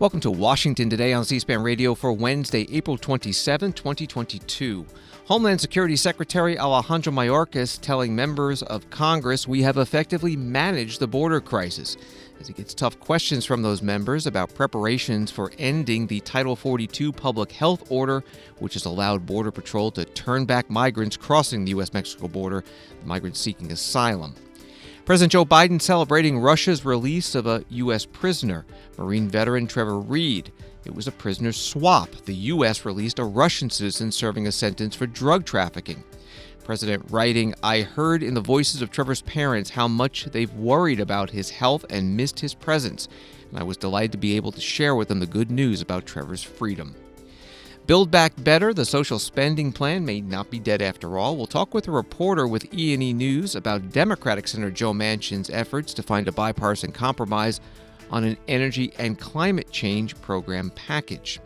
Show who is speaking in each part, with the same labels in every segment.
Speaker 1: Welcome to Washington Today on C-SPAN Radio for Wednesday, April 27, 2022. Homeland Security Secretary Alejandro Mayorkas telling members of Congress we have effectively managed the border crisis, as he gets tough questions from those members about preparations for ending the Title 42 public health order, which has allowed Border Patrol to turn back migrants crossing the U.S.-Mexico border, migrants seeking asylum. President Joe Biden celebrating Russia's release of a U.S. prisoner, Marine veteran Trevor Reed. It was a prisoner swap. The U.S. released a Russian citizen serving a sentence for drug trafficking. President writing, "I heard in the voices of Trevor's parents how much they've worried about his health and missed his presence, and I was delighted to be able to share with them the good news about Trevor's freedom." Build Back Better, the social spending plan, may not be dead after all. We'll talk with a reporter with E&E News about Democratic Senator Joe Manchin's efforts to find a bipartisan compromise on an energy and climate change program package.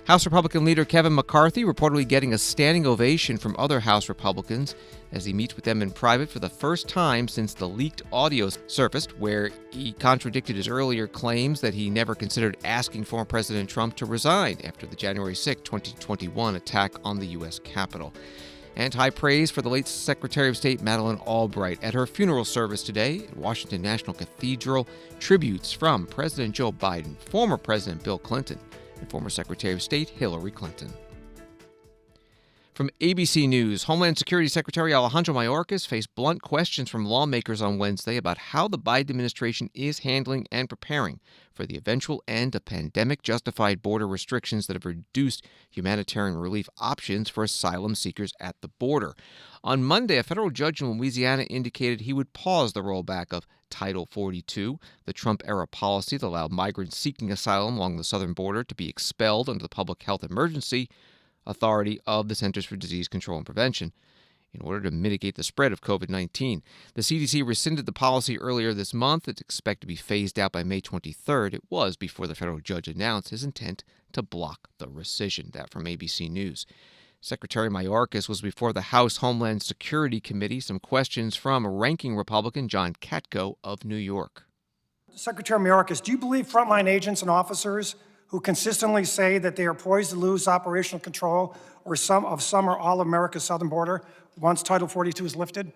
Speaker 1: House Republican leader Kevin McCarthy reportedly getting a standing ovation from other House Republicans as he meets with them in private for the first time since the leaked audio surfaced, where he contradicted his earlier claims that he never considered asking former President Trump to resign after the January 6, 2021 attack on the U.S. Capitol. And high praise for the late Secretary of State Madeleine Albright at her funeral service today at Washington National Cathedral. Tributes from President Joe Biden, former President Bill Clinton, and former Secretary of State Hillary Clinton. From ABC News, Homeland Security Secretary Alejandro Mayorkas faced blunt questions from lawmakers on Wednesday about how the Biden administration is handling and preparing for the eventual end of pandemic-justified border restrictions that have reduced humanitarian relief options for asylum seekers at the border. On Monday, a federal judge in Louisiana indicated he would pause the rollback of Title 42, the Trump-era policy that allowed migrants seeking asylum along the southern border to be expelled under the public health emergency authority of the Centers for Disease Control and Prevention in order to mitigate the spread of COVID-19. The CDC rescinded the policy earlier this month. It's expected to be phased out by May 23rd. It was before the federal judge announced his intent to block the rescission. That from ABC News. Secretary Mayorkas was before the House Homeland Security Committee. Some questions from ranking Republican John Katko of New York.
Speaker 2: Secretary Mayorkas, do you believe frontline agents and officers who consistently say that they are poised to lose operational control or some or all of America's southern border once Title 42 is lifted?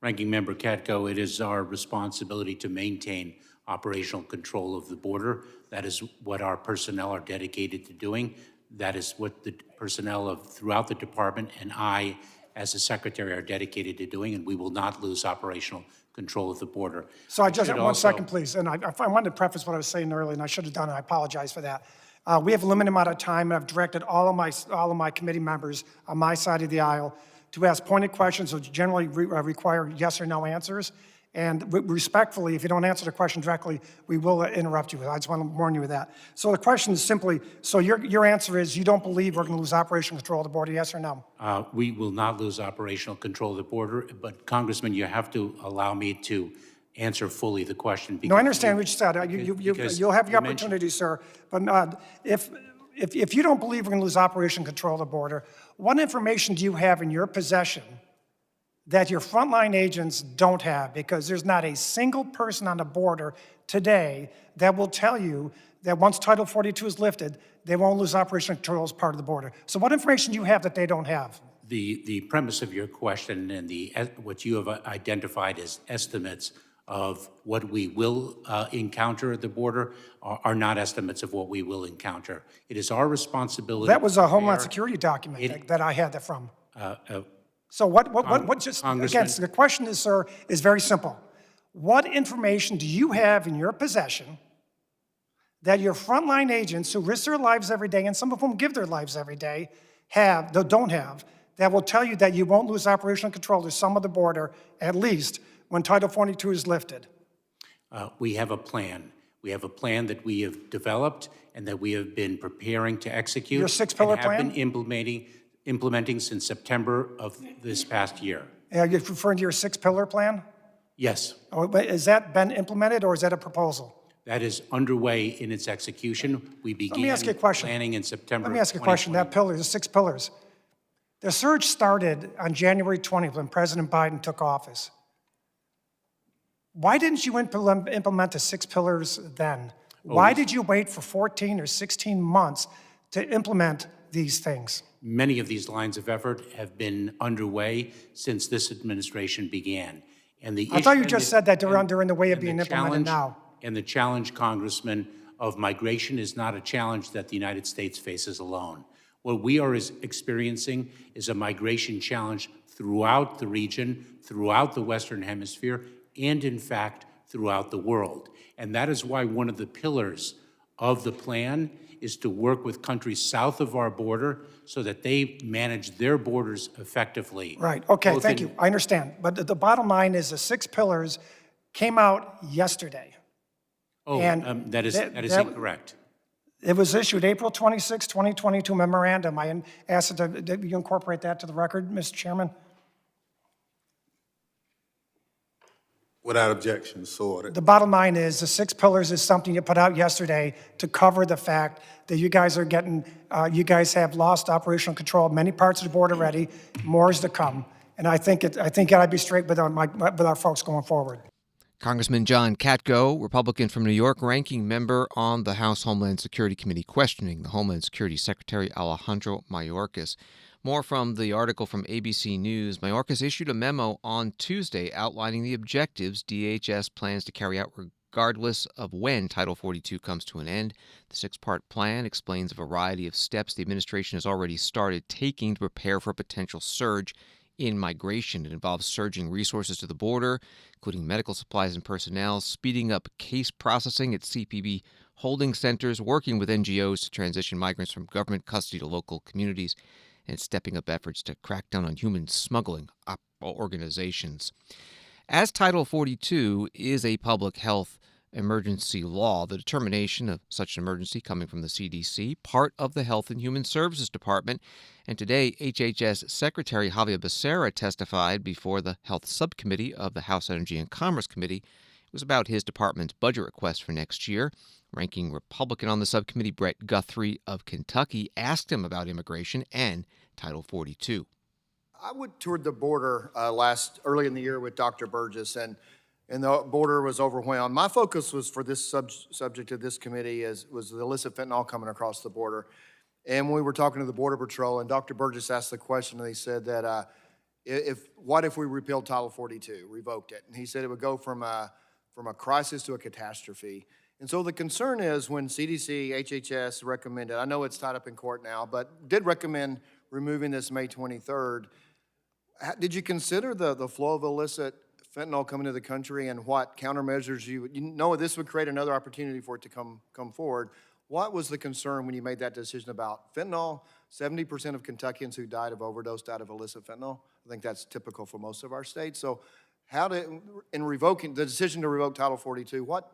Speaker 3: Ranking Member Katko, it is our responsibility to maintain operational control of the border. That is what our personnel are dedicated to doing. That is what the personnel of throughout the department and I, as the Secretary, are dedicated to doing, and we will not lose operational control of the border.
Speaker 2: So I just have 1 second, please. And I wanted to preface what I was saying earlier, and I should have done it. I apologize for that. We have a limited amount of time, and I've directed all of my committee members on my side of the aisle to ask pointed questions which generally require yes or no answers. And respectfully, if you don't answer the question directly, we will interrupt you. I just want to warn you of that. So the question is simply, so your answer is you don't believe we're going to lose operational control of the border, yes or no?
Speaker 3: We will not lose operational control of the border, but Congressman, you have to allow me to answer fully the question.
Speaker 2: No, I understand what you said. You'll have your opportunity, sir. But if you don't believe we're going to lose operational control of the border, what information do you have in your possession that your frontline agents don't have? Because there's not a single person on the border today that will tell you that once Title 42 is lifted, they won't lose operational control as part of the border. So what information do you have that they don't have?
Speaker 3: The premise of your question and what you have identified as estimates of what we will encounter at the border are not estimates of what we will encounter. It is our responsibility.
Speaker 2: That was a Homeland Security document that I had that from. So what just, again, so the question is, sir, is very simple. What information do you have in your possession that your frontline agents who risk their lives every day, and some of them give their lives every day, don't have, that will tell you that you won't lose operational control to some of the border, at least when Title 42 is lifted?
Speaker 3: We have a plan. We have a plan that we have developed and that we have been preparing to execute.
Speaker 2: Your six-pillar plan?
Speaker 3: And have been implementing since September of this past year.
Speaker 2: Are you referring to your six-pillar plan?
Speaker 3: Yes.
Speaker 2: Oh, has that been implemented, or is that a proposal?
Speaker 3: That is underway in its execution. We began planning in September.
Speaker 2: Let me ask you a question. That pillar, the 6 pillars. The surge started on January 20th when President Biden took office. Why didn't you implement the 6 pillars then? Why did you wait for 14 or 16 months to implement these things?
Speaker 3: Many of these lines of effort have been underway since this administration began. And
Speaker 2: I thought you just said that they're in the way of being implemented now.
Speaker 3: And the challenge, Congressman, of migration is not a challenge that the United States faces alone. What we are experiencing is a migration challenge throughout the region, throughout the Western Hemisphere, and in fact, throughout the world. And that is why one of the pillars of the plan is to work with countries south of our border so that they manage their borders effectively.
Speaker 2: Right, okay, thank you, I understand. But the bottom line is the 6 pillars came out yesterday.
Speaker 3: Oh,
Speaker 2: And
Speaker 3: that is incorrect.
Speaker 2: It was issued April 26, 2022 memorandum. I asked that you incorporate that to the record, Mr. Chairman.
Speaker 4: Without objection, so ordered.
Speaker 2: The bottom line is the 6 pillars is something you put out yesterday to cover the fact that you guys are getting, you guys have lost operational control of many parts of the border already. More is to come. And I think I'd be straight with our folks going forward.
Speaker 1: Congressman John Katko, Republican from New York, ranking member on the House Homeland Security Committee, questioning the Homeland Security Secretary Alejandro Mayorkas. More from the article from ABC News. Mayorkas issued a memo on Tuesday outlining the objectives DHS plans to carry out regardless of when Title 42 comes to an end. The 6-part plan explains a variety of steps the administration has already started taking to prepare for a potential surge in migration. It involves surging resources to the border, including medical supplies and personnel, speeding up case processing at CPB holding centers, working with NGOs to transition migrants from government custody to local communities, and stepping up efforts to crack down on human smuggling organizations. As Title 42 is a public health emergency law, the determination of such an emergency coming from the CDC, part of the Health and Human Services Department. And today, HHS Secretary Javier Becerra testified before the Health Subcommittee of the House Energy and Commerce Committee. It was about his department's budget request for next year. Ranking Republican on the subcommittee, Brett Guthrie of Kentucky, asked him about immigration and Title 42.
Speaker 5: I toured the border early in the year with Dr. Burgess, and the border was overwhelmed. My focus was for this subject of this committee was the illicit fentanyl coming across the border. And we were talking to the Border Patrol, and Dr. Burgess asked the question, and he said that what if we repealed Title 42, revoked it? And he said it would go from a crisis to a catastrophe. And so the concern is when CDC, HHS recommended, I know it's tied up in court now, but did recommend removing this May 23rd. Did you consider the flow of illicit fentanyl coming to the country and what countermeasures you know this would create another opportunity for it to come forward? What was the concern when you made that decision about fentanyl? 70% of Kentuckians who died of overdose died of illicit fentanyl. I think that's typical for most of our states. So in revoking the decision to revoke Title 42, what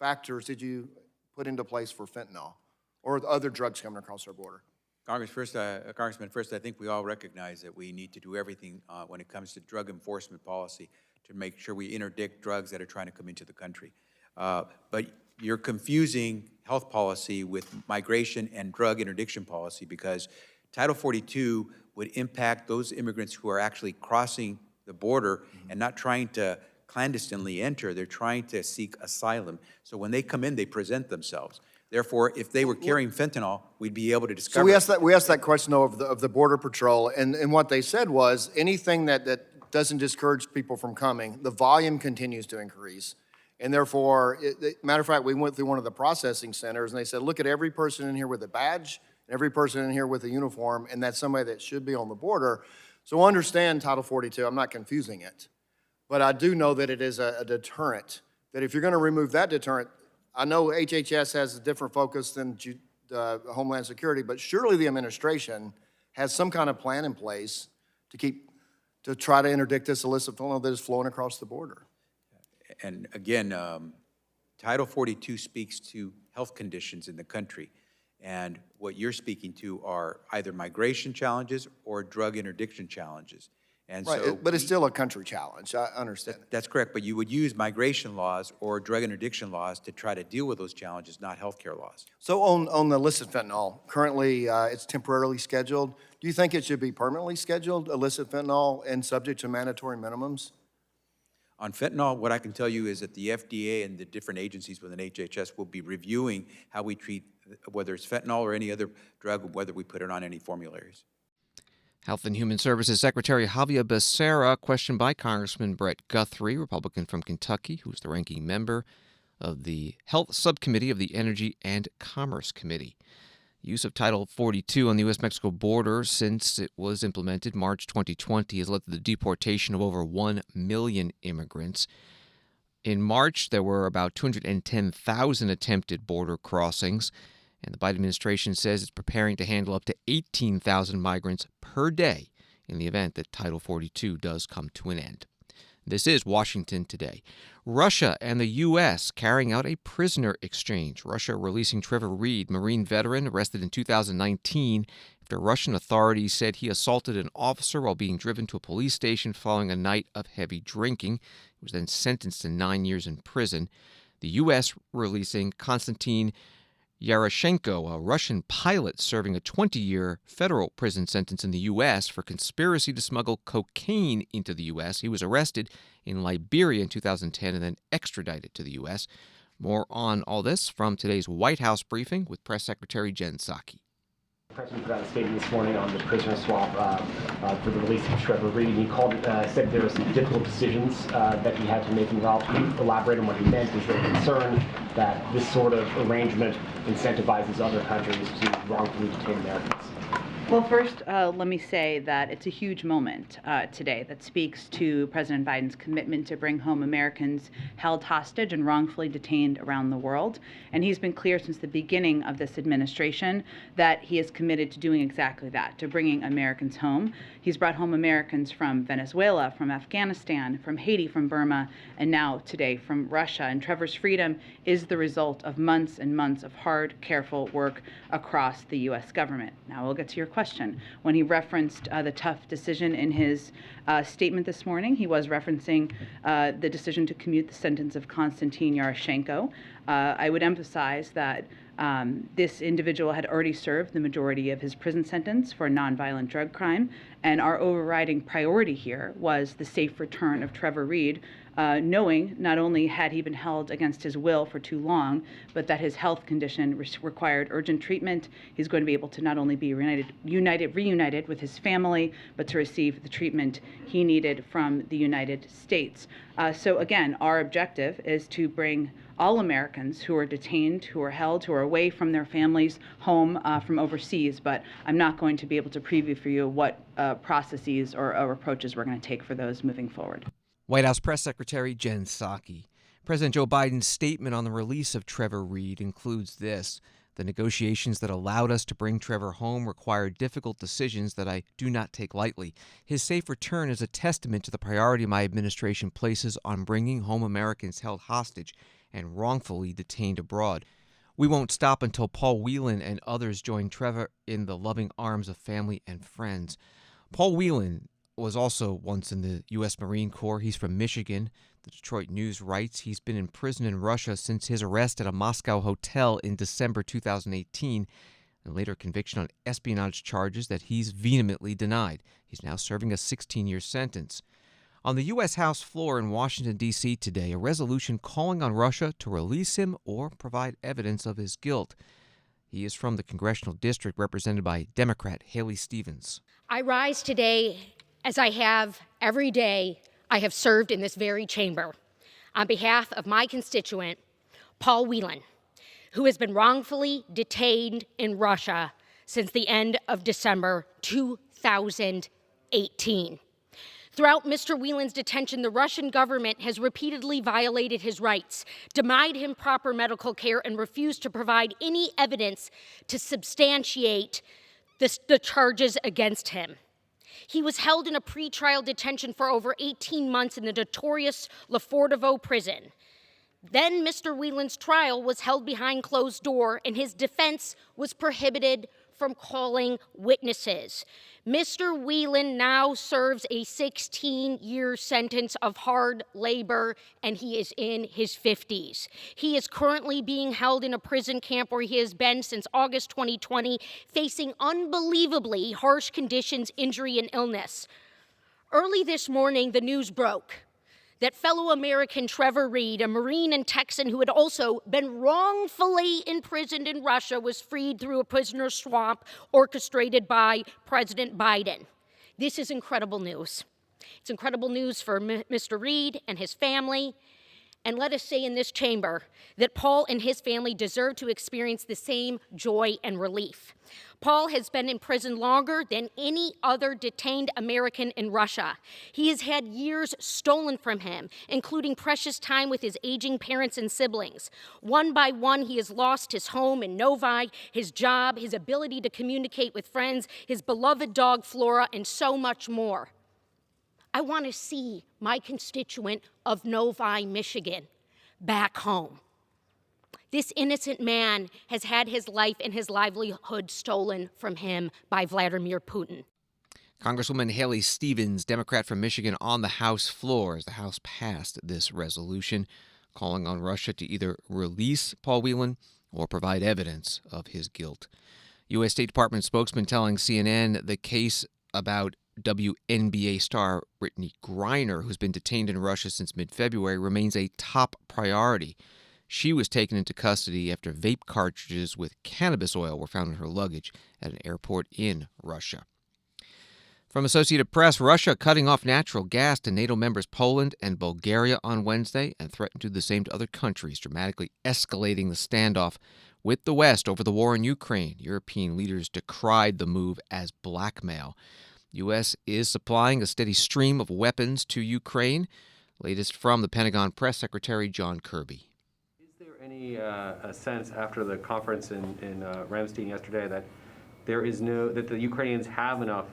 Speaker 5: factors did you put into place for fentanyl or other drugs coming across our border?
Speaker 6: Congressman, first, I think we all recognize that we need to do everything when it comes to drug enforcement policy to make sure we interdict drugs that are trying to come into the country. But you're confusing health policy with migration and drug interdiction policy, because Title 42 would impact those immigrants who are actually crossing the border and not trying to clandestinely enter. They're trying to seek asylum. So when they come in, they present themselves. Therefore, if they were carrying fentanyl, we'd be able to discover.
Speaker 5: So we asked that question though of the Border Patrol, and what they said was anything that doesn't discourage people from coming, the volume continues to increase. And therefore, matter of fact, we went through one of the processing centers and they said, look at every person in here with a badge, every person in here with a uniform, and that's somebody that should be on the border. So understand Title 42, I'm not confusing it. But I do know that it is a deterrent, that if you're going to remove that deterrent, I know HHS has a different focus than Homeland Security, but surely the administration has some kind of plan in place to try to interdict this illicit fentanyl that is flowing across the border.
Speaker 6: And again, Title 42 speaks to health conditions in the country. And what you're speaking to are either migration challenges or drug interdiction challenges. And
Speaker 5: right,
Speaker 6: so
Speaker 5: but it's still a country challenge, I understand.
Speaker 6: That's correct, but you would use migration laws or drug interdiction laws to try to deal with those challenges, not healthcare laws.
Speaker 5: So on the illicit fentanyl, currently it's temporarily scheduled. Do you think it should be permanently scheduled, illicit fentanyl, and subject to mandatory minimums?
Speaker 6: On fentanyl, what I can tell you is that the FDA and the different agencies within HHS will be reviewing how we treat, whether it's fentanyl or any other drug, whether we put it on any formularies.
Speaker 1: Health and Human Services Secretary Javier Becerra, questioned by Congressman Brett Guthrie, Republican from Kentucky, who's the ranking member of the Health Subcommittee of the Energy and Commerce Committee. Use of Title 42 on the U.S.-Mexico border since it was implemented March 2020 has led to the deportation of over 1 million immigrants. In March, there were about 210,000 attempted border crossings, and the Biden administration says it's preparing to handle up to 18,000 migrants per day in the event that Title 42 does come to an end. This is Washington Today. Russia and the U.S. carrying out a prisoner exchange. Russia releasing Trevor Reed, Marine veteran arrested in 2019 after Russian authorities said he assaulted an officer while being driven to a police station following a night of heavy drinking. He was then sentenced to 9 years in prison. The U.S. releasing Konstantin Yaroshenko, a Russian pilot serving a 20-year federal prison sentence in the U.S. for conspiracy to smuggle cocaine into the U.S. He was arrested in Liberia in 2010 and then extradited to the U.S. More on all this from today's White House briefing with Press Secretary Jen Psaki.
Speaker 7: The President put out a statement this morning on the prisoner swap for the release of Trevor Reed. He said there were some difficult decisions that he had to make involved. Can you elaborate on what he meant? Is there a concern that this sort of arrangement incentivizes other countries to wrongfully detain Americans?
Speaker 8: Well, first, let me say that it's a huge moment today that speaks to President Biden's commitment to bring home Americans held hostage and wrongfully detained around the world. And he's been clear since the beginning of this administration that he is committed to doing exactly that, to bringing Americans home. He's brought home Americans from Venezuela, from Afghanistan, from Haiti, from Burma, and now today from Russia. And Trevor's freedom is the result of months and months of hard, careful work across the U.S. government. Now we'll get to your question. When he referenced the tough decision in his statement this morning, he was referencing the decision to commute the sentence of Konstantin Yaroshenko. I would emphasize that this individual had already served the majority of his prison sentence for a nonviolent drug crime, and our overriding priority here was the safe return of Trevor Reed, knowing not only had he been held against his will for too long, but that his health condition required urgent treatment. He's going to be able to not only be reunited with his family, but to receive the treatment he needed from the United States. So again, our objective is to bring all Americans who are detained, who are held, who are away from their families home from overseas, but I'm not going to be able to preview for you what processes or approaches we're going to take for those moving forward.
Speaker 1: White House Press Secretary Jen Psaki. President Joe Biden's statement on the release of Trevor Reed includes this: the negotiations that allowed us to bring Trevor home required difficult decisions that I do not take lightly. His safe return is a testament to the priority my administration places on bringing home Americans held hostage and wrongfully detained abroad. We won't stop until Paul Whelan and others join Trevor in the loving arms of family and friends. Paul Whelan was also once in the U.S. Marine Corps. He's from Michigan. The Detroit News writes he's been in prison in Russia since his arrest at a Moscow hotel in December 2018, and later conviction on espionage charges that he's vehemently denied. He's now serving a 16-year sentence. On the U.S. House floor in Washington, D.C. today, a resolution calling on Russia to release him or provide evidence of his guilt. He is from the congressional district represented by Democrat Haley Stevens.
Speaker 9: I rise today as I have every day I have served in this very chamber on behalf of my constituent, Paul Whelan, who has been wrongfully detained in Russia since the end of December 2018. Throughout Mr. Whelan's detention, the Russian government has repeatedly violated his rights, denied him proper medical care, and refused to provide any evidence to substantiate the charges against him. He was held in a pretrial detention for over 18 months in the notorious Lefortovo prison. Then Mr. Whelan's trial was held behind closed door, and his defense was prohibited from calling witnesses. Mr. Whelan now serves a 16-year sentence of hard labor, and he is in his 50s. He is currently being held in a prison camp where he has been since August 2020, facing unbelievably harsh conditions, injury, and illness. Early this morning, the news broke that fellow American Trevor Reed, a Marine and Texan who had also been wrongfully imprisoned in Russia, was freed through a prisoner swap orchestrated by President Biden. This is incredible news. It's incredible news for Mr. Reed and his family. And let us say in this chamber that Paul and his family deserve to experience the same joy and relief. Paul has been in prison longer than any other detained American in Russia. He has had years stolen from him, including precious time with his aging parents and siblings. One by one, he has lost his home in Novi, his job, his ability to communicate with friends, his beloved dog Flora, and so much more. I want to see my constituent of Novi, Michigan, back home. This innocent man has had his life and his livelihood stolen from him by Vladimir Putin.
Speaker 1: Congresswoman Haley Stevens, Democrat from Michigan, on the House floor as the House passed this resolution, calling on Russia to either release Paul Whelan or provide evidence of his guilt. U.S. State Department spokesman telling CNN the case about WNBA star Brittany Griner, who's been detained in Russia since mid-February, remains a top priority. She was taken into custody after vape cartridges with cannabis oil were found in her luggage at an airport in Russia. From Associated Press, Russia cutting off natural gas to NATO members Poland and Bulgaria on Wednesday and threatened to do the same to other countries, dramatically escalating the standoff with the West over the war in Ukraine. European leaders decried the move as blackmail. U.S. is supplying a steady stream of weapons to Ukraine. Latest from the Pentagon Press Secretary John Kirby.
Speaker 10: Is there any sense after the conference in Ramstein yesterday that that the Ukrainians have enough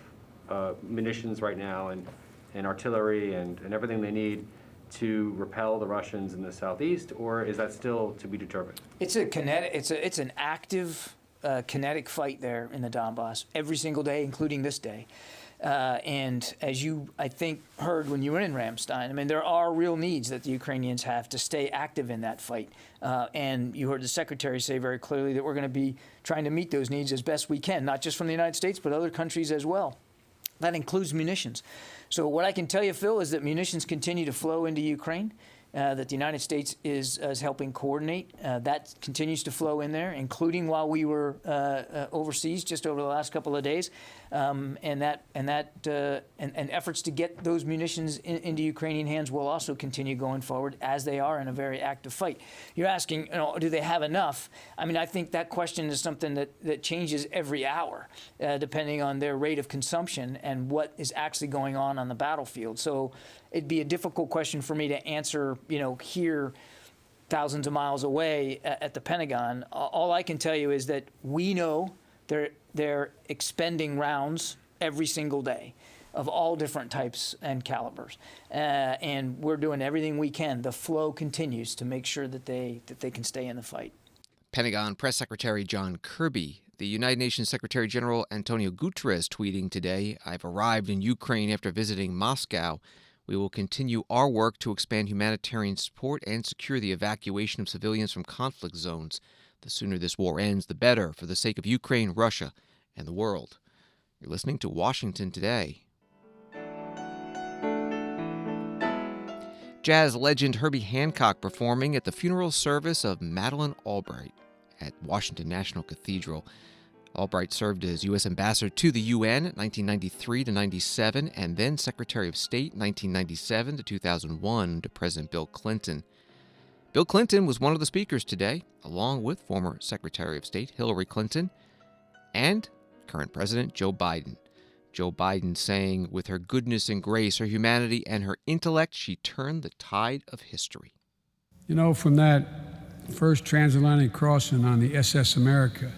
Speaker 10: munitions right now and artillery and everything they need to repel the Russians in the southeast, or is that still to be determined?
Speaker 11: It's an active kinetic fight there in the Donbass every single day, including this day. And as you, I think, heard when you were in Ramstein, I mean, there are real needs that the Ukrainians have to stay active in that fight. And you heard the Secretary say very clearly that we're going to be trying to meet those needs as best we can, not just from the United States, but other countries as well. That includes munitions. So what I can tell you, Phil, is that munitions continue to flow into Ukraine. That the United States is helping coordinate. That continues to flow in there, including while we were overseas just over the last couple of days, and efforts to get those munitions into Ukrainian hands will also continue going forward as they are in a very active fight. You're asking, do they have enough? I mean, I think that question is something that changes every hour, depending on their rate of consumption and what is actually going on the battlefield. So it'd be a difficult question for me to answer, here thousands of miles away at the Pentagon. All I can tell you is that we know they're expending rounds every single day of all different types and calibers. And we're doing everything we can. The flow continues to make sure that they can stay in the fight.
Speaker 1: Pentagon Press Secretary John Kirby. The United Nations Secretary General Antonio Guterres tweeting today, "I've arrived in Ukraine after visiting Moscow. We will continue our work to expand humanitarian support and secure the evacuation of civilians from conflict zones. The sooner this war ends, the better for the sake of Ukraine, Russia, and the world." You're listening to Washington Today. Jazz legend Herbie Hancock performing at the funeral service of Madeleine Albright at Washington National Cathedral. Albright served as U.S. Ambassador to the UN 1993 to 97 and then Secretary of State 1997 to 2001 to President Bill Clinton. Bill Clinton was one of the speakers today, along with former Secretary of State Hillary Clinton and current President Joe Biden. Joe Biden saying, with her goodness and grace, her humanity, and her intellect, she turned the tide of history.
Speaker 12: From that first transatlantic crossing on the SS America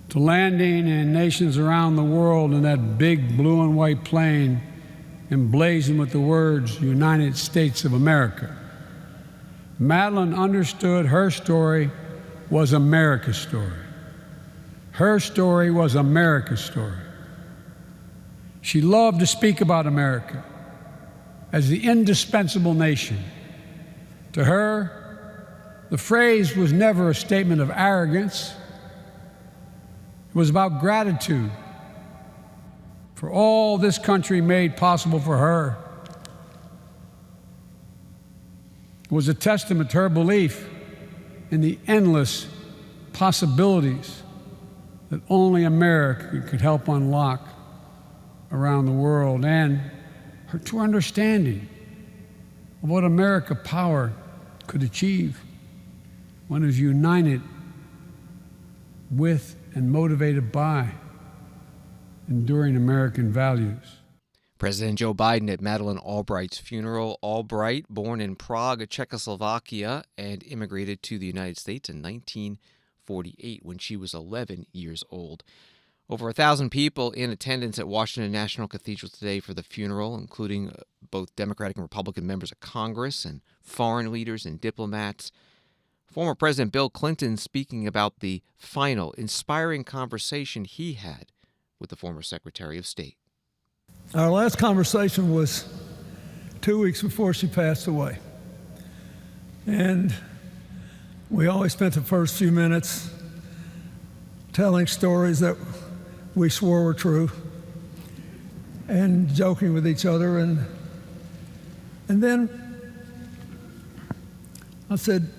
Speaker 12: to landing in nations around the world in that big blue and white plane emblazoned with the words United States of America, Madeleine understood her story was America's story. Her story was America's story. She loved to speak about America as the indispensable nation. To her, the phrase was never a statement of arrogance. It was about gratitude for all this country made possible for her was a testament to her belief in the endless possibilities that only America could help unlock around the world, and her true understanding of what America power could achieve when it was united with and motivated by enduring American values.
Speaker 1: President Joe Biden at Madeleine Albright's funeral. Albright, born in Prague, Czechoslovakia, and immigrated to the United States in 1948 when she was 11 years old. Over 1,000 people in attendance at Washington National Cathedral today for the funeral, including both Democratic and Republican members of Congress and foreign leaders and diplomats. Former President Bill Clinton speaking about the final, inspiring conversation he had with the former Secretary of State.
Speaker 13: Our last conversation was 2 weeks before she passed away. And we always spent the first few minutes telling stories that we swore were true and joking with each other. And then I said,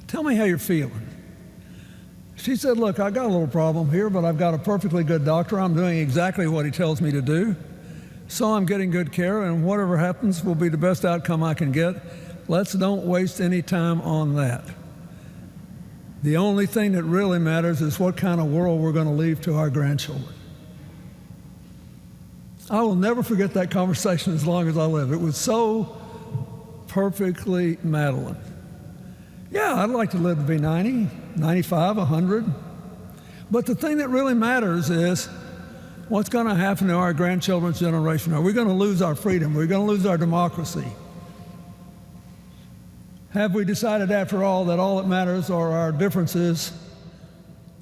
Speaker 13: "Tell me how you're feeling." She said, "Look, I got a little problem here, but I've got a perfectly good doctor. I'm doing exactly what he tells me to do. So I'm getting good care, and whatever happens will be the best outcome I can get. Let's don't waste any time on that. The only thing that really matters is what kind of world we're going to leave to our grandchildren." I will never forget that conversation as long as I live. It was so perfectly Madeleine. Yeah, I'd like to live to be 90, 95, 100. But the thing that really matters is what's going to happen to our grandchildren's generation. Are we going to lose our freedom? Are we going to lose our democracy? Have we decided, after all, that all that matters are our differences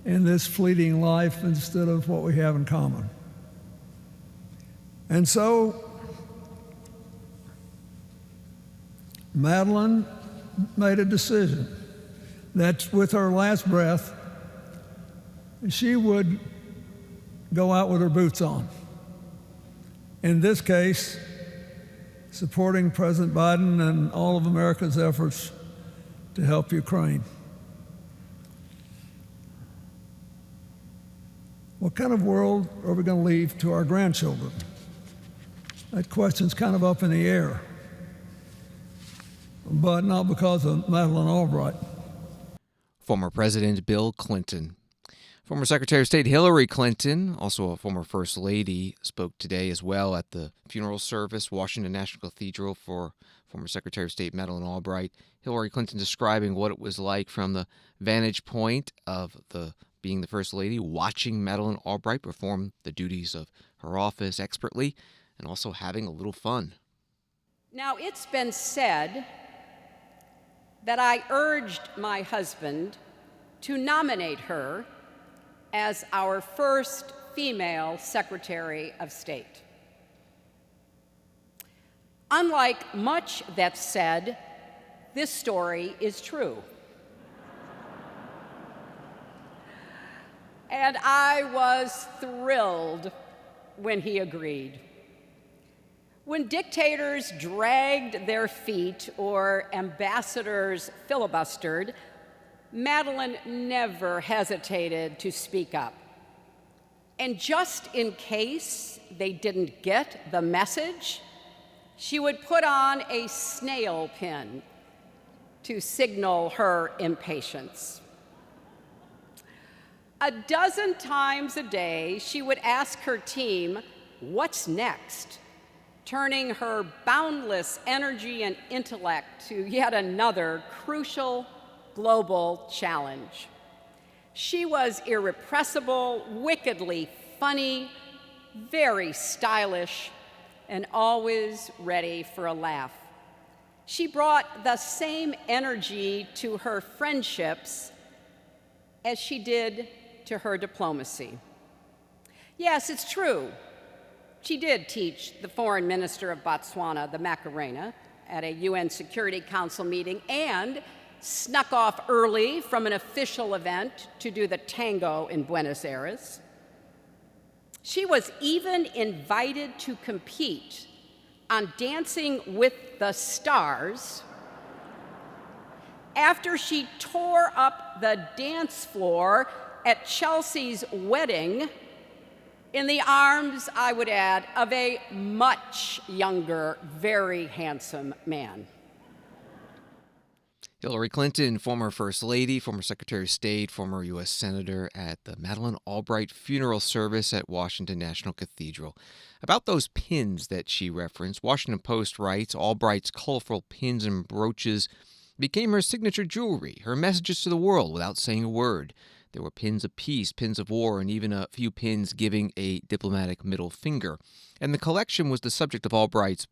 Speaker 13: in this fleeting life instead of what we have in common? And so Madeleine made a decision that with her last breath, she would go out with her boots on. In this case, supporting President Biden and all of America's efforts to help Ukraine. What kind of world are we going to leave to our grandchildren? That question's kind of up in the air, but not because of Madeleine Albright.
Speaker 1: Former President Bill Clinton. Former Secretary of State Hillary Clinton, also a former First Lady, spoke today as well at the funeral service, Washington National Cathedral, for former Secretary of State Madeleine Albright. Hillary Clinton describing what it was like from the vantage point of being the First Lady, watching Madeleine Albright perform the duties of her office expertly, and also having a little fun.
Speaker 14: Now, it's been said that I urged my husband to nominate her as our first female Secretary of State. Unlike much that's said, this story is true. And I was thrilled when he agreed. When dictators dragged their feet or ambassadors filibustered, Madeleine never hesitated to speak up. And just in case they didn't get the message, she would put on a snail pin to signal her impatience. A dozen times a day, she would ask her team, "What's next?" turning her boundless energy and intellect to yet another crucial global challenge. She was irrepressible, wickedly funny, very stylish, and always ready for a laugh. She brought the same energy to her friendships as she did to her diplomacy. Yes, it's true. She did teach the foreign minister of Botswana the Macarena at a UN Security Council meeting and snuck off early from an official event to do the tango in Buenos Aires. She was even invited to compete on Dancing with the Stars after she tore up the dance floor at Chelsea's wedding in the arms, I would add, of a much younger, very handsome man.
Speaker 1: Hillary Clinton, former First Lady, former Secretary of State, former U.S. Senator at the Madeleine Albright funeral service at Washington National Cathedral. About those pins that she referenced, Washington Post writes, Albright's colorful pins and brooches became her signature jewelry, her messages to the world without saying a word. There were pins of peace, pins of war, and even a few pins giving a diplomatic middle finger. And the collection was the subject of Albright's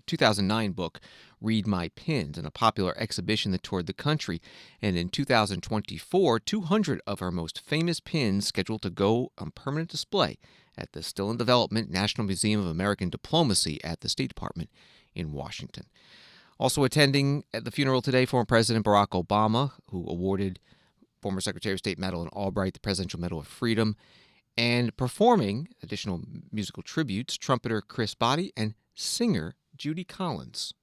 Speaker 1: 2009 book, Read My Pins, and a popular exhibition that toured the country. And in 2024, 200 of her most famous pins scheduled to go on permanent display at the still in development National Museum of American Diplomacy at the State Department in Washington. Also attending at the funeral today, former President Barack Obama, who awarded former Secretary of State Madeleine Albright the Presidential Medal of Freedom, and performing additional musical tributes, trumpeter Chris Botti and singer Judy Collins.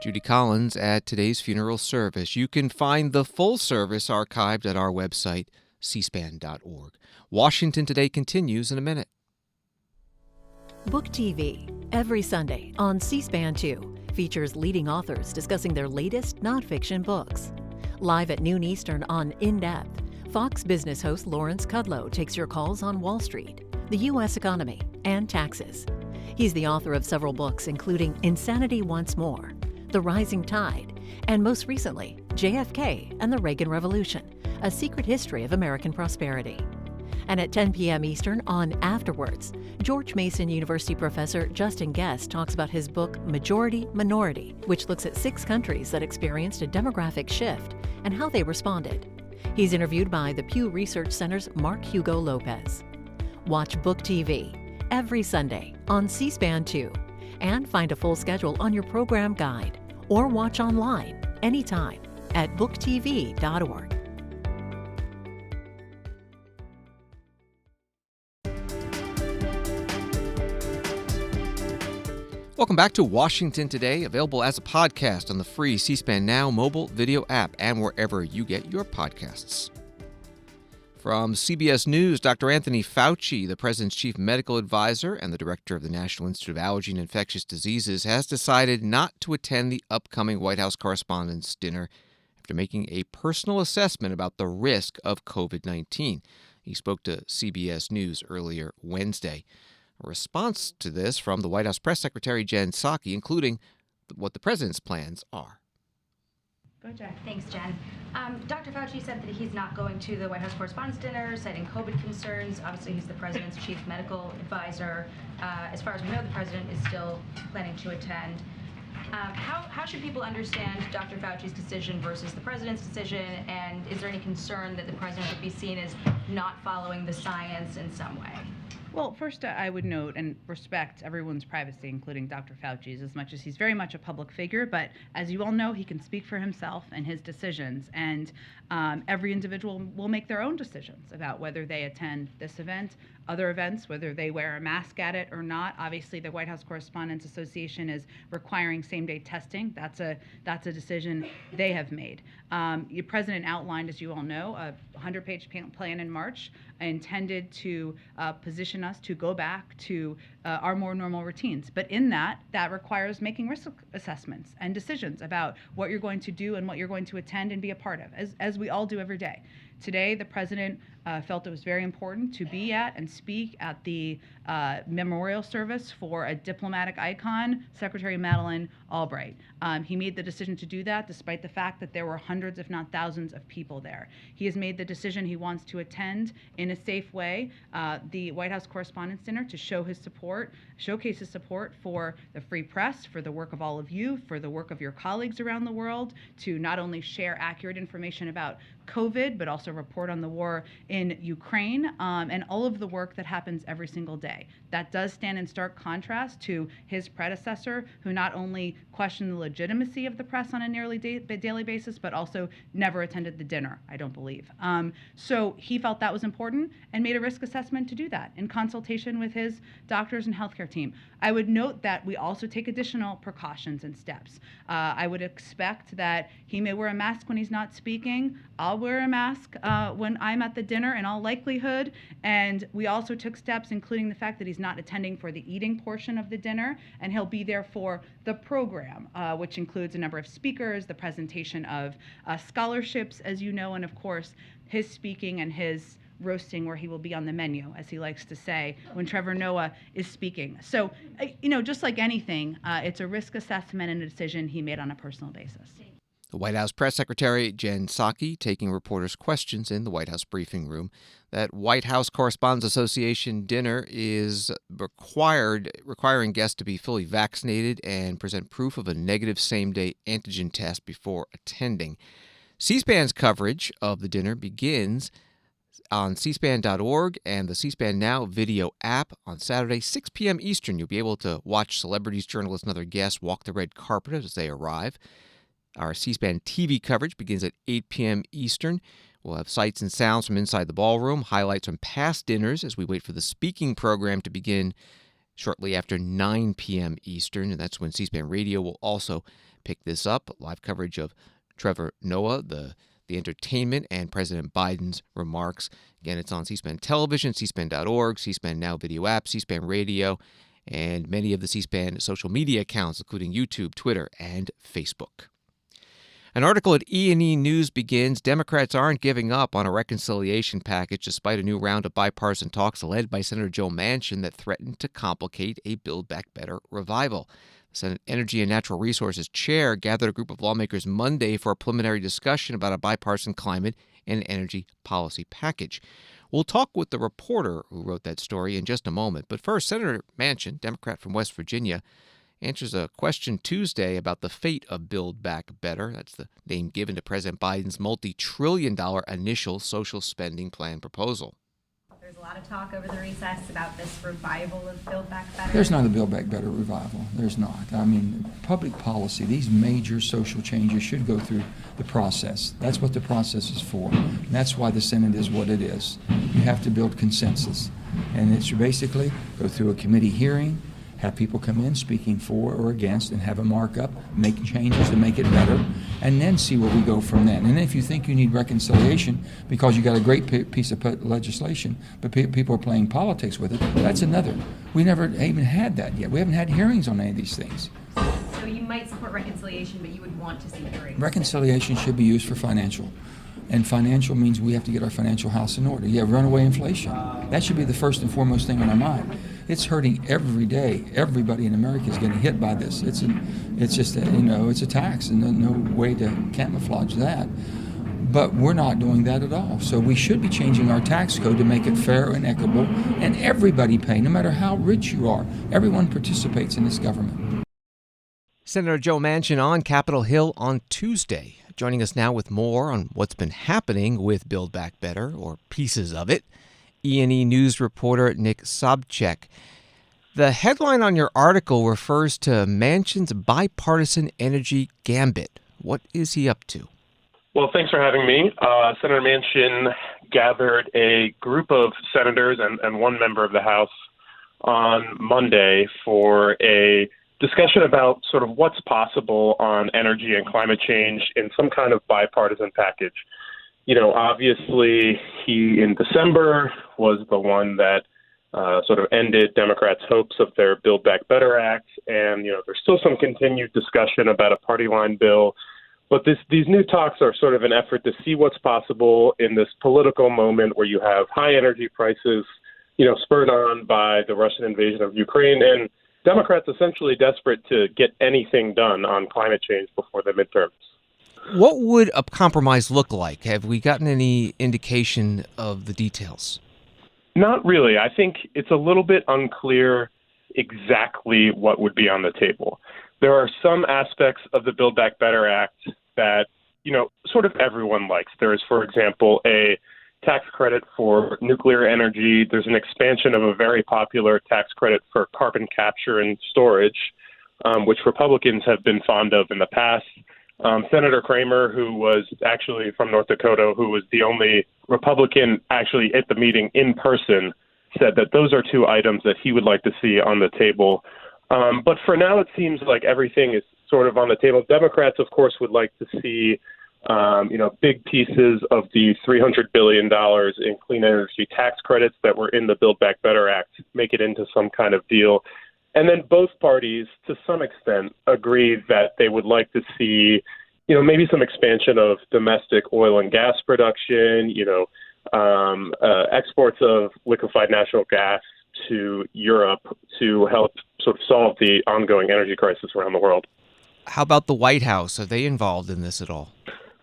Speaker 1: Judy Collins at today's funeral service. You can find the full service archived at our website, cspan.org. Washington Today continues in a minute.
Speaker 15: Book TV, every Sunday on C-SPAN 2, features leading authors discussing their latest nonfiction books. Live at noon Eastern on In Depth, Fox Business host Lawrence Kudlow takes your calls on Wall Street, the U.S. economy, and taxes. He's the author of several books, including Insanity Once More, The Rising Tide, and most recently, JFK and the Reagan Revolution, A Secret History of American Prosperity. And at 10 p.m. Eastern on Afterwards, George Mason University professor Justin Guest talks about his book Majority Minority, which looks at 6 countries that experienced a demographic shift and how they responded. He's interviewed by the Pew Research Center's Mark Hugo Lopez. Watch Book TV every Sunday on C-SPAN 2 and find a full schedule on your program guide, or watch online anytime at booktv.org.
Speaker 1: Welcome back to Washington Today, available as a podcast on the free C-SPAN Now mobile video app and wherever you get your podcasts. From CBS News, Dr. Anthony Fauci, the president's chief medical advisor and the director of the National Institute of Allergy and Infectious Diseases, has decided not to attend the upcoming White House Correspondents' Dinner after making a personal assessment about the risk of COVID-19. He spoke to CBS News earlier Wednesday. A response to this from the White House Press Secretary Jen Psaki, including what the president's plans are.
Speaker 16: Go, Jen. Thanks, Jen. Dr. Fauci said that he's not going to the White House Correspondents' Dinner, citing COVID concerns. Obviously, he's the president's chief medical advisor. As far as we know, the president is still planning to attend. How should people understand Dr. Fauci's decision versus the president's decision? And is there any concern that the president would be seen as not following the science in some way?
Speaker 8: Well, first, I would note and respect everyone's privacy, including Dr. Fauci's, as much as he's very much a public figure. But as you all know, he can speak for himself and his decisions. And every individual will make their own decisions about whether they attend this event, other events, whether they wear a mask at it or not. Obviously, the White House Correspondents Association is requiring same-day testing. That's a decision they have made. The president outlined, as you all know, a 100-page plan in March intended to position us to go back to our more normal routines. But in that requires making risk assessments and decisions about what you're going to do and what you're going to attend and be a part of, as we all do every day. Today, the president felt it was very important to be at and speak at the memorial service for a diplomatic icon, Secretary Madeleine Albright. He made the decision to do that despite the fact that there were hundreds, if not thousands, of people there. He has made the decision he wants to attend in a safe way the White House Correspondents' Dinner to showcase his support for the free press, for the work of all of you, for the work of your colleagues around the world, to not only share accurate information about COVID, but also report on the war in Ukraine, and all of the work that happens every single day. That does stand in stark contrast to his predecessor, who not only questioned the legitimacy of the press on a nearly daily basis, but also never attended the dinner, I don't believe. So he felt that was important and made a risk assessment to do that in consultation with his doctors and healthcare team. I would note that we also take additional precautions and steps. I would expect that he may wear a mask when he's not speaking. I'll wear a mask when I'm at the dinner in all likelihood. And we also took steps, including the fact that he's not attending for the eating portion of the dinner, and he'll be there for the program, which includes a number of speakers, the presentation of scholarships, as you know, and of course, his speaking and his roasting, where he will be on the menu, as he likes to say, when Trevor Noah is speaking. So, just like anything, it's a risk assessment and a decision he made on a personal basis.
Speaker 1: The White House Press Secretary Jen Psaki taking reporters' questions in the White House briefing room. That White House Correspondents Association dinner is requiring guests to be fully vaccinated and present proof of a negative same-day antigen test before attending. C-SPAN's coverage of the dinner begins on cspan.org and the C-SPAN Now video app on Saturday, 6 p.m. Eastern. You'll be able to watch celebrities, journalists, and other guests walk the red carpet as they arrive. Our C-SPAN TV coverage begins at 8 p.m. Eastern. We'll have sights and sounds from inside the ballroom, highlights from past dinners as we wait for the speaking program to begin shortly after 9 p.m. Eastern, and that's when C-SPAN Radio will also pick this up. Live coverage of Trevor Noah, the entertainment, and President Biden's remarks. Again, it's on C-SPAN Television, cspan.org, C-SPAN Now video app, C-SPAN Radio, and many of the C-SPAN social media accounts, including YouTube, Twitter, and Facebook. An article at E&E News begins, Democrats aren't giving up on a reconciliation package despite a new round of bipartisan talks led by Senator Joe Manchin that threatened to complicate a Build Back Better revival. The Senate Energy and Natural Resources chair gathered a group of lawmakers Monday for a preliminary discussion about a bipartisan climate and energy policy package. We'll talk with the reporter who wrote that story in just a moment. But first, Senator Manchin, Democrat from West Virginia, answers a question Tuesday about the fate of Build Back Better. That's the name given to President Biden's multi-trillion-dollar initial social spending plan proposal.
Speaker 17: There's a lot of talk over the recess about this revival of Build Back Better.
Speaker 18: There's not a Build Back Better revival. There's not. I mean, public policy, these major social changes should go through the process. That's what the process is for. And that's why the Senate is what it is. You have to build consensus. And it should basically go through a committee hearing, have people come in speaking for or against, and have a markup, make changes to make it better, and then see where we go from then. And if you think you need reconciliation because you got a great piece of legislation, but people are playing politics with it, that's another. We never even had that yet. We haven't had hearings on any of these things.
Speaker 17: So you might support reconciliation, but you would want to see hearings.
Speaker 18: Reconciliation should be used for financial. And financial means we have to get our financial house in order. You have runaway inflation. That should be the first and foremost thing on our mind. It's hurting every day. Everybody in America is getting hit by this. It's just it's a tax, and no way to camouflage that. But we're not doing that at all. So we should be changing our tax code to make it fair and equitable, and everybody pay, no matter how rich you are. Everyone participates in this government.
Speaker 1: Senator Joe Manchin on Capitol Hill on Tuesday. Joining us now with more on what's been happening with Build Back Better, or pieces of it, E&E News reporter Nick Sobczyk. The headline on your article refers to Manchin's bipartisan energy gambit. What is he up to?
Speaker 19: Well, thanks for having me. Senator Manchin gathered a group of senators and one member of the House on Monday for a discussion about sort of what's possible on energy and climate change in some kind of bipartisan package. Obviously, he in December was the one that sort of ended Democrats' hopes of their Build Back Better Act. And, there's still some continued discussion about a party line bill. But these new talks are sort of an effort to see what's possible in this political moment where you have high energy prices, spurred on by the Russian invasion of Ukraine, and Democrats essentially desperate to get anything done on climate change before the midterms.
Speaker 1: What would a compromise look like? Have we gotten any indication of the details?
Speaker 19: Not really. I think it's a little bit unclear exactly what would be on the table. There are some aspects of the Build Back Better Act that, sort of everyone likes. There is, for example, a tax credit for nuclear energy. There's an expansion of a very popular tax credit for carbon capture and storage, which Republicans have been fond of in the past. Senator Kramer, who was actually from North Dakota, who was the only Republican actually at the meeting in person, said that those are two items that he would like to see on the table. But for now, it seems like everything is sort of on the table. Democrats, of course, would like to see big pieces of the $300 billion in clean energy tax credits that were in the Build Back Better Act, make it into some kind of deal. And then both parties, to some extent, agreed that they would like to see, maybe some expansion of domestic oil and gas production, exports of liquefied natural gas to Europe to help sort of solve the ongoing energy crisis around the world.
Speaker 1: How about the White House? Are they involved in this at all?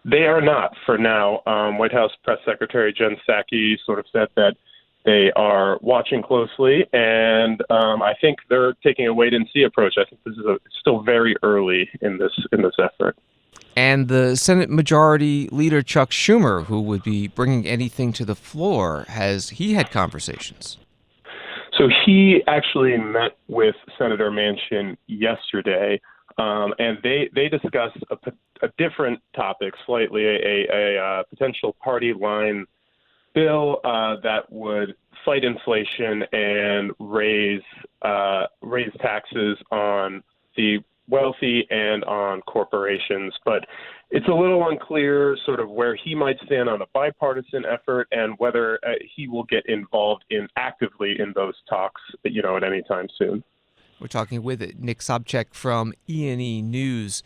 Speaker 19: They are not for now. White House Press Secretary Jen Psaki sort of said that they are watching closely, and I think they're taking a wait-and-see approach. I think this is still very early in this effort.
Speaker 1: And the Senate Majority Leader Chuck Schumer, who would be bringing anything to the floor, has he had conversations?
Speaker 19: So he actually met with Senator Manchin yesterday, and they discussed a different topic slightly, a potential party line bill that would fight inflation and raise taxes on the wealthy and on corporations. But it's a little unclear sort of where he might stand on a bipartisan effort and whether he will get involved actively in those talks, at any time soon.
Speaker 1: We're talking with Nick Sobczyk from E&E News.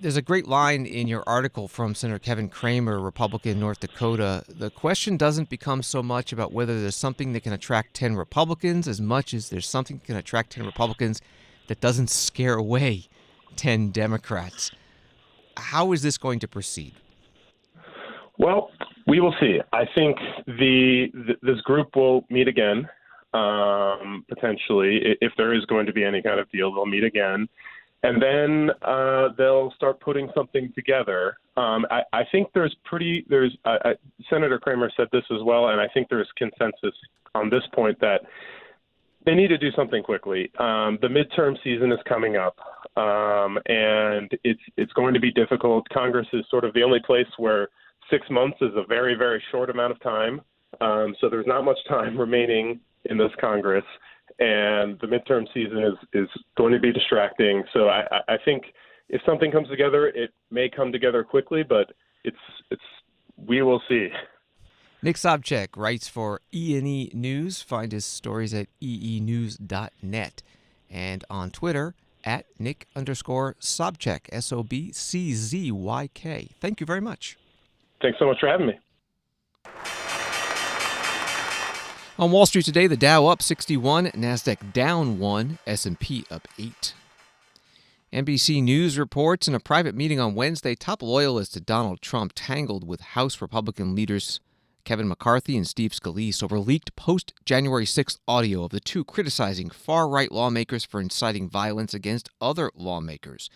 Speaker 1: There's a great line in your article from Senator Kevin Kramer, Republican, North Dakota. The question doesn't become so much about whether there's something that can attract 10 Republicans as much as there's something that can attract 10 Republicans that doesn't scare away 10 Democrats. How is this going to proceed?
Speaker 19: Well, we will see. I think this group will meet again, potentially. If there is going to be any kind of deal, they'll meet again. And then they'll start putting something together. I think Senator Kramer said this as well, and I think there's consensus on this point that they need to do something quickly. The midterm season is coming up, and it's going to be difficult. Congress is sort of the only place where 6 months is a very, very short amount of time. So there's not much time remaining in this Congress. And the midterm season is going to be distracting. So I think if something comes together, it may come together quickly, but we will see.
Speaker 1: Nick Sobczyk writes for E&E News. Find his stories at eenews.net and on Twitter at Nick_Sobczyk, SOBCZYK. Thank you very much.
Speaker 19: Thanks so much for having me.
Speaker 1: On Wall Street today, the Dow up 61, NASDAQ down 1, S&P up 8. NBC News reports in a private meeting on Wednesday, top loyalists to Donald Trump tangled with House Republican leaders Kevin McCarthy and Steve Scalise over leaked post-January 6th audio of the two criticizing far-right lawmakers for inciting violence against other lawmakers.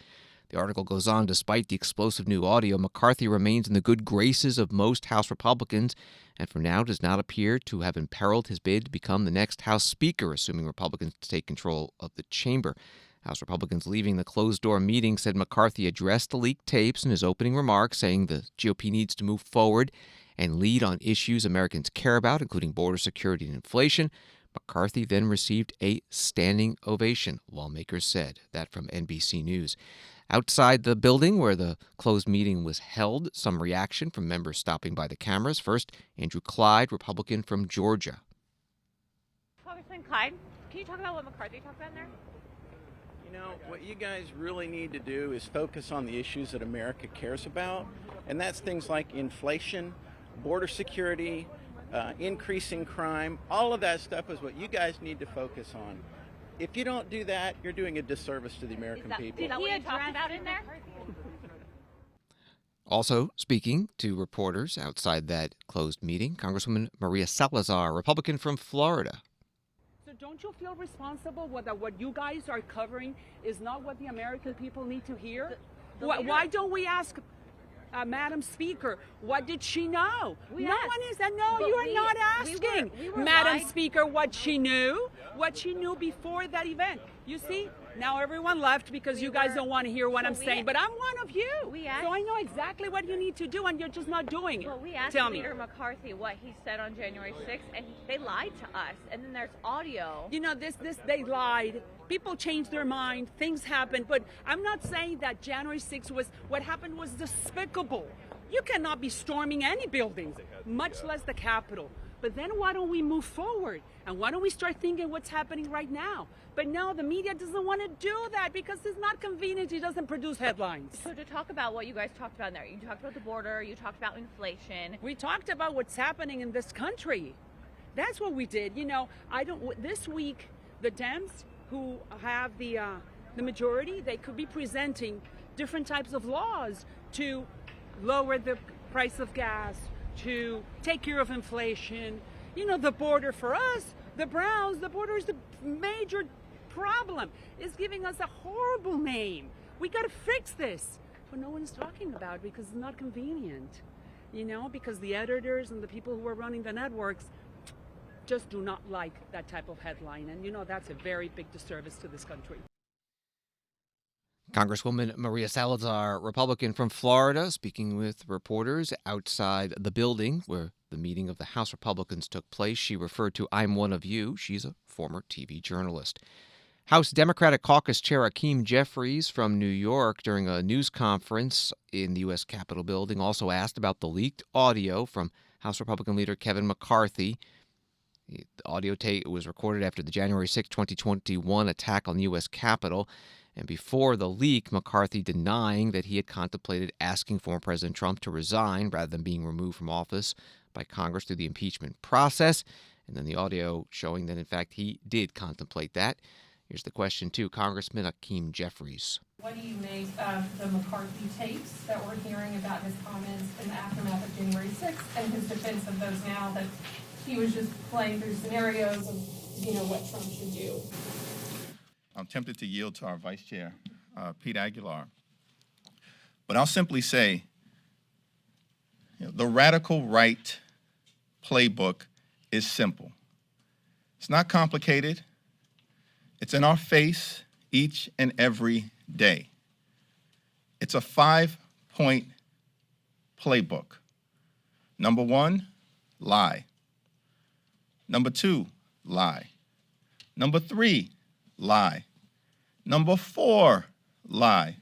Speaker 1: The article goes on, despite the explosive new audio, McCarthy remains in the good graces of most House Republicans and for now does not appear to have imperiled his bid to become the next House Speaker, assuming Republicans take control of the chamber. House Republicans leaving the closed-door meeting said McCarthy addressed the leaked tapes in his opening remarks, saying the GOP needs to move forward and lead on issues Americans care about, including border security and inflation. McCarthy then received a standing ovation, lawmakers said. That from NBC News. Outside the building where the closed meeting was held, some reaction from members stopping by the cameras. First, Andrew Clyde, Republican from Georgia.
Speaker 20: Congressman Clyde, can you talk about what McCarthy talked about in there?
Speaker 21: What you guys really need to do is focus on the issues that America cares about, and that's things like inflation, border security, increasing crime. All of that stuff is what you guys need to focus on. If you don't do that, you're doing a disservice to the American people.
Speaker 20: Did he talk about in there?
Speaker 1: Also speaking to reporters outside that closed meeting, Congresswoman Maria Salazar, Republican from Florida.
Speaker 22: So don't you feel responsible that what you guys are covering is not what the American people need to hear? Why don't we ask Madam Speaker, what did she know?
Speaker 20: We
Speaker 22: No
Speaker 20: asked.
Speaker 22: one is that. No,
Speaker 20: But
Speaker 22: you are
Speaker 20: we-
Speaker 22: not
Speaker 20: we
Speaker 22: asking,
Speaker 20: were
Speaker 22: Madam
Speaker 20: lied.
Speaker 22: Speaker, what she knew before that event. You see, now everyone left because you guys don't want to hear what I'm saying, but I'm one of you. So I know exactly what you need to do, and you're just not doing it.
Speaker 20: Well, we asked
Speaker 22: Tell me.
Speaker 20: Leader McCarthy what he said on January 6th, and they lied to us. And then there's audio.
Speaker 22: You know, they lied. People changed their mind. Things happened. But I'm not saying that January 6th what happened was despicable. You cannot be storming any buildings, much less the Capitol. But then why don't we move forward? And why don't we start thinking what's happening right now? But no, the media doesn't want to do that because it's not convenient. It doesn't produce headlines.
Speaker 20: So to talk about what you guys talked about in there, you talked about the border, you talked about inflation.
Speaker 22: We talked about what's happening in this country. That's what we did. You know, this week, the Dems who have the majority, they could be presenting different types of laws to lower the price of gas, to take care of inflation. You know, the border for us, the Browns, the border is the major problem. It's giving us a horrible name. We got to fix this. But no one's talking about it because it's not convenient. You know, because the editors and the people who are running the networks just do not like that type of headline. And, you know, that's a very big disservice to this country.
Speaker 1: Congresswoman Maria Salazar, Republican from Florida, speaking with reporters outside the building where the meeting of the House Republicans took place. She referred to I'm One of You. She's a former TV journalist. House Democratic Caucus Chair Hakeem Jeffries from New York during a news conference in the U.S. Capitol building also asked about the leaked audio from House Republican leader Kevin McCarthy. The audio tape was recorded after the January 6, 2021 attack on the U.S. Capitol. And before the leak, McCarthy denying that he had contemplated asking former President Trump to resign rather than being removed from office by Congress through the impeachment process. And then the audio showing that, in fact, he did contemplate that. Here's the question to Congressman Hakeem Jeffries.
Speaker 3: What do you make of the McCarthy tapes that we're hearing about his comments in the aftermath of January 6th and his defense of those now, that he was just playing through scenarios of, you know, what Trump should do?
Speaker 4: I'm tempted to yield to our Vice Chair, Pete Aguilar. But I'll simply say, the radical right playbook is simple. It's not complicated. It's in our face each and every day. It's a 5-point playbook. Number 1, lie. Number 2, lie. Number 3, lie. Number 4, lie.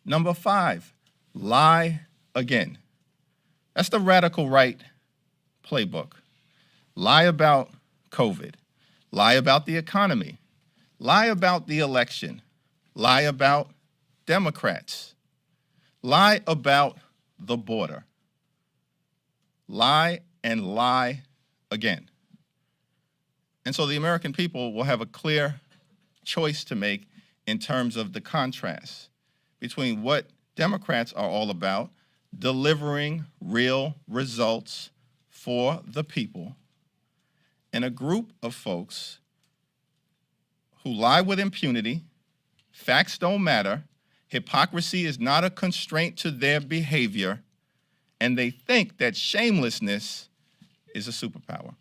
Speaker 4: Number 5, lie again. That's the radical right playbook. Lie about COVID. Lie about the economy. Lie about the election. Lie about Democrats. Lie about the border. Lie and lie again. And so the American people will have a clear choice to make in terms of the contrast between what Democrats are all about, delivering real results for the people, and a group of folks who lie with impunity, facts don't matter, hypocrisy is not a constraint to their behavior, and they think that shamelessness is a superpower.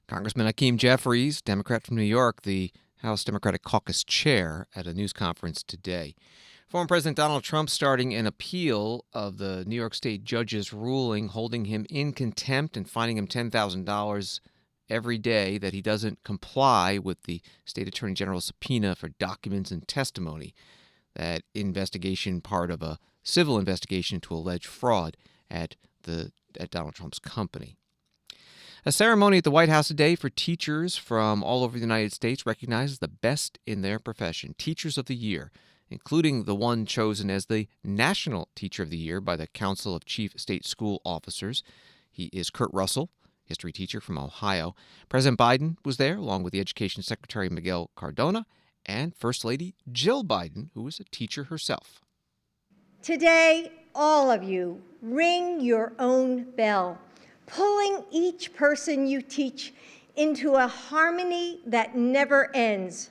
Speaker 1: Congressman Hakeem Jeffries, Democrat from New York, the House Democratic Caucus chair at a news conference today. Former President Donald Trump starting an appeal of the New York State judge's ruling holding him in contempt and fining him $10,000 every day that he doesn't comply with the state attorney general's subpoena for documents and testimony. That investigation, part of a civil investigation into alleged fraud at Donald Trump's company. A ceremony at the White House today for teachers from all over the United States recognizes the best in their profession, Teachers of the Year, including the one chosen as the National Teacher of the Year by the Council of Chief State School Officers. He is Kurt Russell, history teacher from Ohio. President Biden was there, along with the Education Secretary Miguel Cardona and First Lady Jill Biden, who is a teacher herself.
Speaker 23: Today, all of you ring your own bell, pulling each person you teach into a harmony that never ends.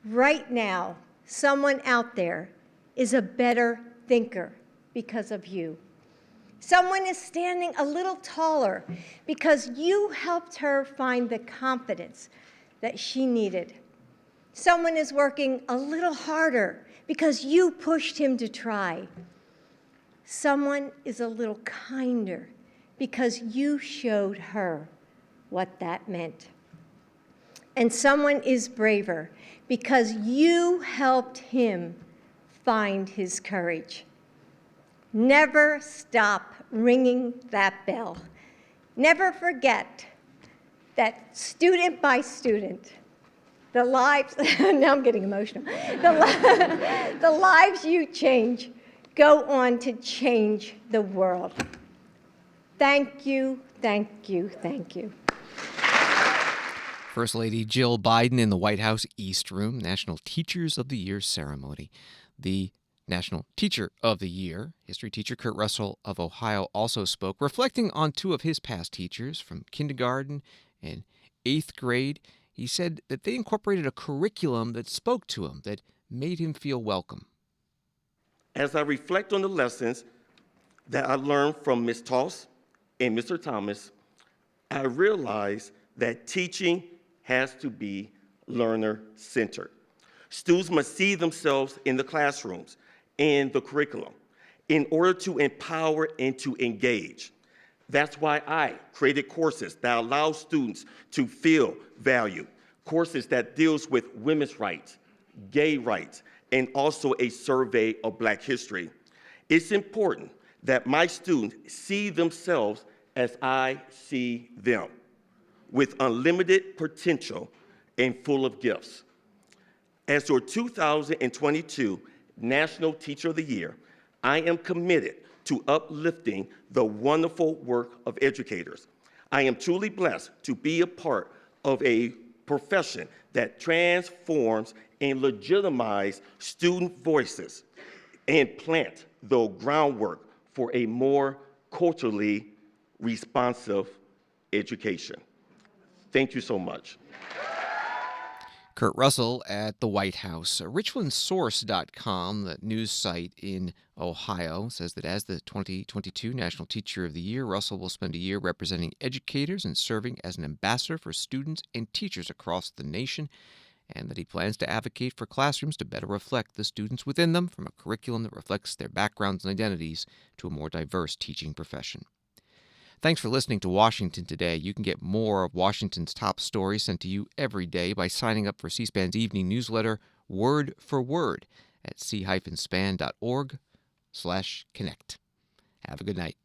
Speaker 23: Right now, someone out there is a better thinker, because of you. Someone is standing a little taller because you helped her find the confidence that she needed. Someone is working a little harder because you pushed him to try. Someone is a little kinder because you showed her what that meant. And someone is braver because you helped him find his courage. Never stop ringing that bell. Never forget that student by student, the lives, now I'm getting emotional, the lives you change go on to change the world. Thank you, thank you, thank you.
Speaker 1: First Lady Jill Biden in the White House East Room, National Teachers of the Year ceremony. The National Teacher of the Year, history teacher Kurt Russell of Ohio, also spoke, reflecting on two of his past teachers from kindergarten and 8th grade. He said that they incorporated a curriculum that spoke to him, that made him feel welcome.
Speaker 2: As I reflect on the lessons that I learned from Ms. Toss and Mr. Thomas, I realize that teaching has to be learner-centered. Students must see themselves in the classrooms and the curriculum in order to empower and to engage. That's why I created courses that allow students to feel valued, courses that deals with women's rights, gay rights, and also a survey of Black history. It's important that my students see themselves as I see them, with unlimited potential and full of gifts. As your 2022 National Teacher of the Year, I am committed to uplifting the wonderful work of educators. I am truly blessed to be a part of a profession that transforms and legitimizes student voices and plant the groundwork for a more culturally responsive education. Thank you so much.
Speaker 1: Kurt Russell at the White House. RichlandSource.com, the news site in Ohio, says that as the 2022 National Teacher of the Year, Russell will spend a year representing educators and serving as an ambassador for students and teachers across the nation, and that he plans to advocate for classrooms to better reflect the students within them, from a curriculum that reflects their backgrounds and identities to a more diverse teaching profession. Thanks for listening to Washington Today. You can get more of Washington's top stories sent to you every day by signing up for C-SPAN's evening newsletter, Word for Word, at c-span.org/connect. Have a good night.